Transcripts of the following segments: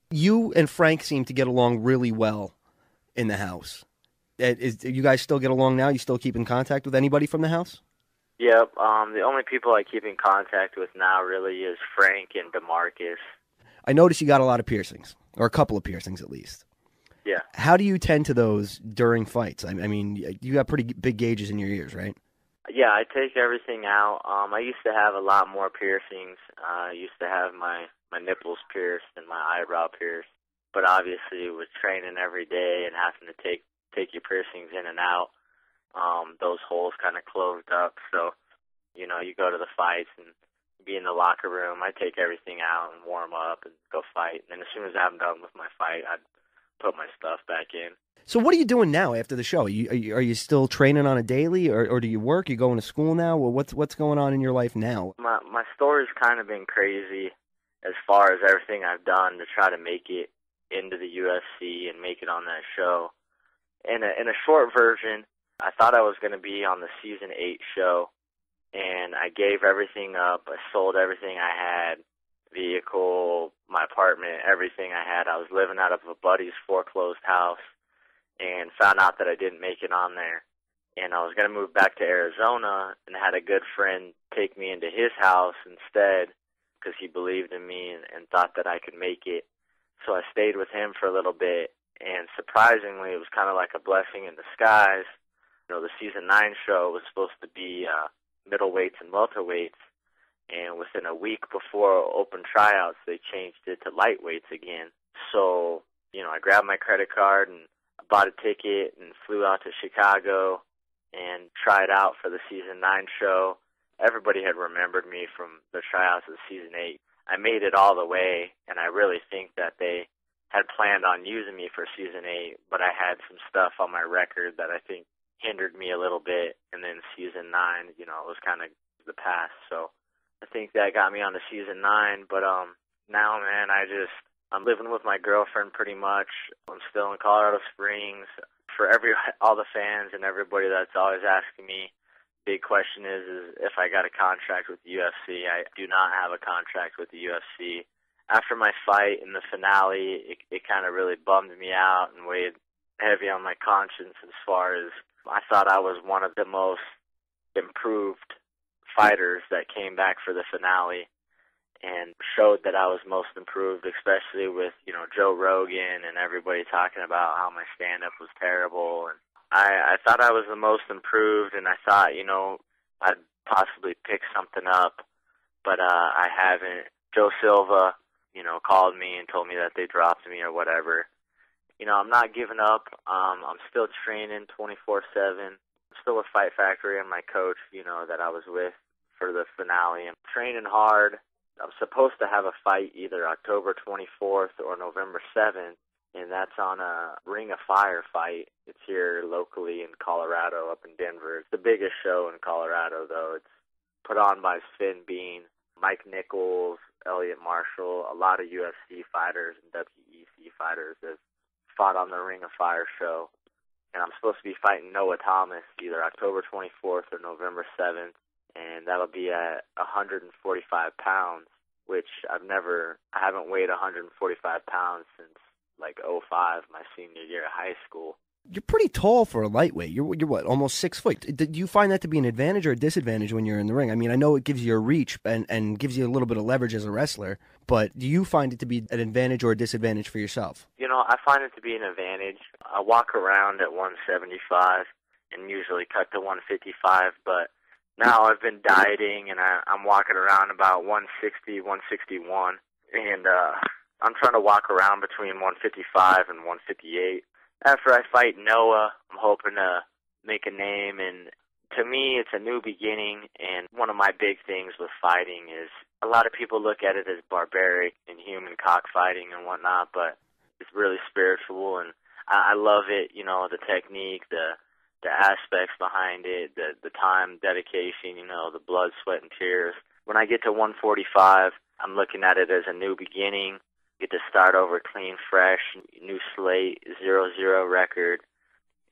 You and Frank seem to get along really well in the house. You guys still get along now? You still keep in contact with anybody from the house? Yep. The only people I keep in contact with now really is Frank and DeMarcus. I noticed you got a lot of piercings, or a couple of piercings at least. Yeah. How do you tend to those during fights? I mean, you got pretty big gauges in your ears, right? Yeah, I take everything out. I used to have a lot more piercings. I used to have my nipples pierced and my eyebrow pierced. But obviously, with training every day and having to take your piercings in and out, those holes kind of closed up. So, you go to the fights and be in the locker room. I take everything out and warm up and go fight. And then as soon as I'm done with my fight, I'd put my stuff back in. So what are you doing now after the show? Are you still training on a daily, or do you work? You going to school now? Well, what's going on in your life now? My story's kind of been crazy as far as everything I've done to try to make it into the UFC and make it on that show. In a short version, I thought I was going to be on the season 8 show, and I gave everything up. I sold everything I had, vehicle, my apartment, everything I had. I was living out of a buddy's foreclosed house and found out that I didn't make it on there. And I was going to move back to Arizona and had a good friend take me into his house instead because he believed in me and thought that I could make it. So I stayed with him for a little bit, and surprisingly, it was kind of like a blessing in disguise. The season 9 show was supposed to be middleweights and welterweights, and within a week before open tryouts, they changed it to lightweights again. So, I grabbed my credit card and bought a ticket and flew out to Chicago and tried out for the season 9 show. Everybody had remembered me from the tryouts of season 8. I made it all the way, and I really think that they had planned on using me for season 8, but I had some stuff on my record that I think hindered me a little bit, and then season 9, it was kind of the past. So I think that got me on to season 9, but now, man, I'm living with my girlfriend pretty much. I'm still in Colorado Springs. For all the fans and everybody that's always asking me, big question is if I got a contract with the UFC. I do not have a contract with the UFC. After my fight in the finale, it kind of really bummed me out and weighed heavy on my conscience as far as I thought I was one of the most improved fighters that came back for the finale and showed that I was most improved, especially with, Joe Rogan and everybody talking about how my stand-up was terrible. And I thought I was the most improved, and I thought, I'd possibly pick something up, but I haven't. Joe Silva, called me and told me that they dropped me or whatever. I'm not giving up. I'm still training 24/7. I'm still with Fight Factory and my coach, that I was with for the finale. I'm training hard. I'm supposed to have a fight either October 24th or November 7th, and that's on a Ring of Fire fight. It's here locally in Colorado, up in Denver. It's the biggest show in Colorado, though. It's put on by Sven Bean, Mike Nichols, Elliot Marshall, a lot of UFC fighters and WEC fighters have fought on the Ring of Fire show. And I'm supposed to be fighting Noah Thomas either October 24th or November 7th, and that'll be at 145 pounds, which I haven't weighed 145 pounds since like '05, my senior year of high school. You're pretty tall for a lightweight. You're what, almost 6 foot. Do you find that to be an advantage or a disadvantage when you're in the ring? I mean, I know it gives you a reach and gives you a little bit of leverage as a wrestler, but do you find it to be an advantage or a disadvantage for yourself? I find it to be an advantage. I walk around at 175 and usually cut to 155, but now I've been dieting and I'm walking around about 160, 161, and I'm trying to walk around between 155 and 158. After I fight Noah, I'm hoping to make a name, and to me, it's a new beginning, and one of my big things with fighting is a lot of people look at it as barbaric and human cockfighting and whatnot, but it's really spiritual, and I love it, the technique, the aspects behind it, the time, dedication, the blood, sweat, and tears. When I get to 145, I'm looking at it as a new beginning, get to start over clean, fresh, new slate, 0-0 record,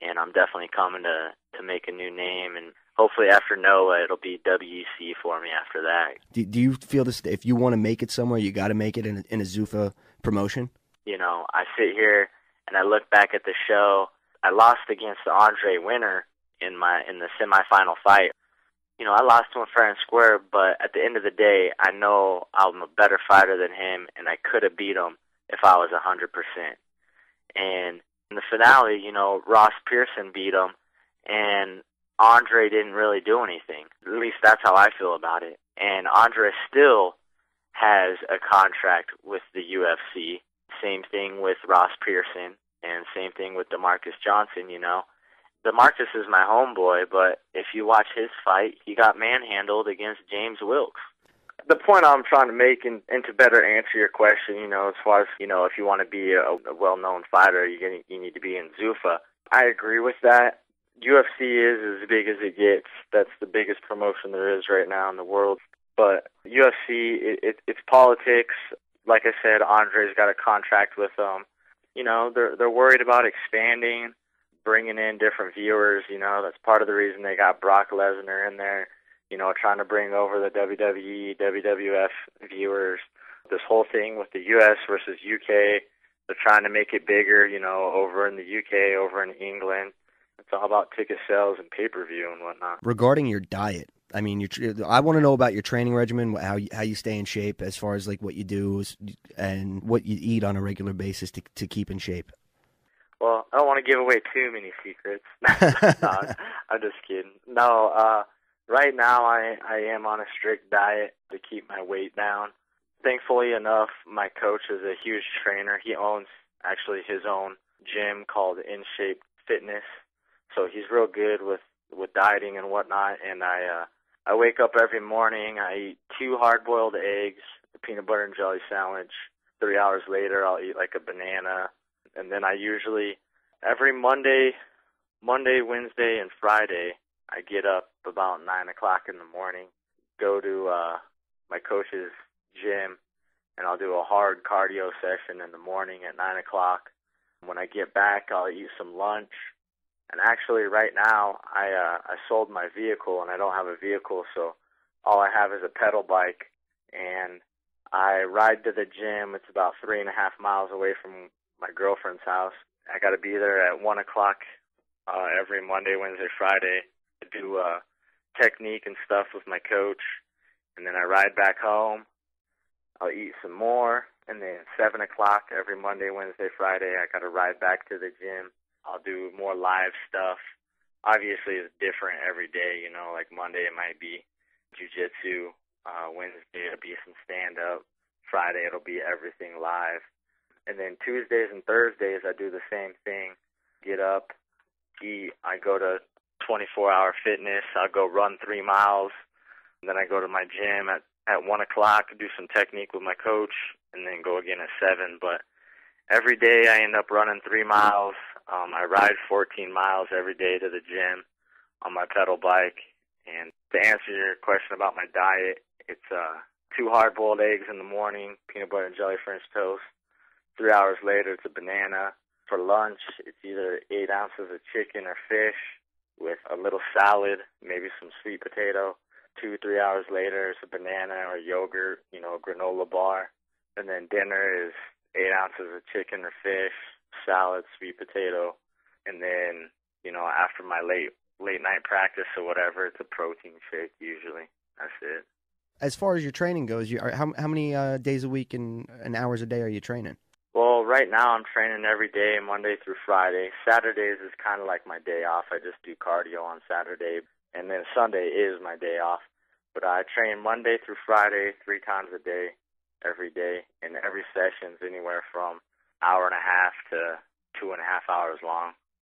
and I'm definitely coming to make a new name, and hopefully after Noah, it'll be WEC for me after that. Do you feel this, if you want to make it somewhere, you got to make it in a Zuffa promotion? I sit here and I look back at the show. I lost against Andre Winter in the semifinal fight. I lost to him fair and square, but at the end of the day, I know I'm a better fighter than him, and I could have beat him if I was 100%. And in the finale, Ross Pearson beat him, and Andre didn't really do anything. At least that's how I feel about it. And Andre still has a contract with the UFC. Same thing with Ross Pearson, and same thing with DeMarcus Johnson, DeMarcus is my homeboy, but if you watch his fight, he got manhandled against James Wilkes. The point I'm trying to make, and to better answer your question, as far as, if you want to be a well-known fighter, you need to be in Zuffa. I agree with that. UFC is as big as it gets. That's the biggest promotion there is right now in the world. But UFC, it's politics. Like I said, Andre's got a contract with them. They're worried about expanding, bringing in different viewers. That's part of the reason they got Brock Lesnar in there. Trying to bring over the WWE, WWF viewers. This whole thing with the US versus UK, they're trying to make it bigger, over in the UK, over in England. It's all about ticket sales and pay-per-view and whatnot. Regarding your diet, I mean, I want to know about your training regimen, how you stay in shape, as far as like what you do and what you eat on a regular basis to keep in shape. Well, I don't want to give away too many secrets. No, I'm just kidding. No, right now I am on a strict diet to keep my weight down. Thankfully enough, my coach is a huge trainer. He owns actually his own gym called In Shape Fitness. So he's real good with dieting and whatnot. And I wake up every morning, I eat 2 hard-boiled eggs, a peanut butter and jelly sandwich. 3 hours later, I'll eat like a banana. And then I usually, every Monday, Wednesday, and Friday, I get up about 9 o'clock in the morning, go to my coach's gym, and I'll do a hard cardio session in the morning at 9 o'clock. When I get back, I'll eat some lunch. And actually, right now, I sold my vehicle, and I don't have a vehicle, so all I have is a pedal bike. And I ride to the gym. It's about 3.5 miles away from my girlfriend's house. I got to be there at 1 o'clock every Monday, Wednesday, Friday to do technique and stuff with my coach. And then I ride back home. I'll eat some more. And then 7 o'clock every Monday, Wednesday, Friday, I got to ride back to the gym. I'll do more live stuff. Obviously, it's different every day, like Monday it might be jiu-jitsu, Wednesday it'll be some stand-up, Friday it'll be everything live. And then Tuesdays and Thursdays I do the same thing. Get up, eat, I go to 24-hour fitness, I'll go run 3 miles, and then I go to my gym at 1 o'clock, do some technique with my coach, and then go again at 7. But every day I end up running 3 miles. I ride 14 miles every day to the gym on my pedal bike. And to answer your question about my diet, it's 2 hard-boiled eggs in the morning, peanut butter and jelly French toast. 3 hours later, it's a banana. For lunch, it's either 8 ounces of chicken or fish with a little salad, maybe some sweet potato. 2-3 hours later, it's a banana or yogurt, granola bar. And then dinner is 8 ounces of chicken or fish, salad, sweet potato, and then, after my late night practice or whatever, it's a protein shake usually. That's it. As far as your training goes, how many days a week and hours a day are you training? Well, right now I'm training every day, Monday through Friday. Saturdays is kind of like my day off. I just do cardio on Saturday, and then Sunday is my day off. But I train Monday through Friday 3 times a day, every day, and every session's anywhere from 1.5 hours to 2.5 hours long.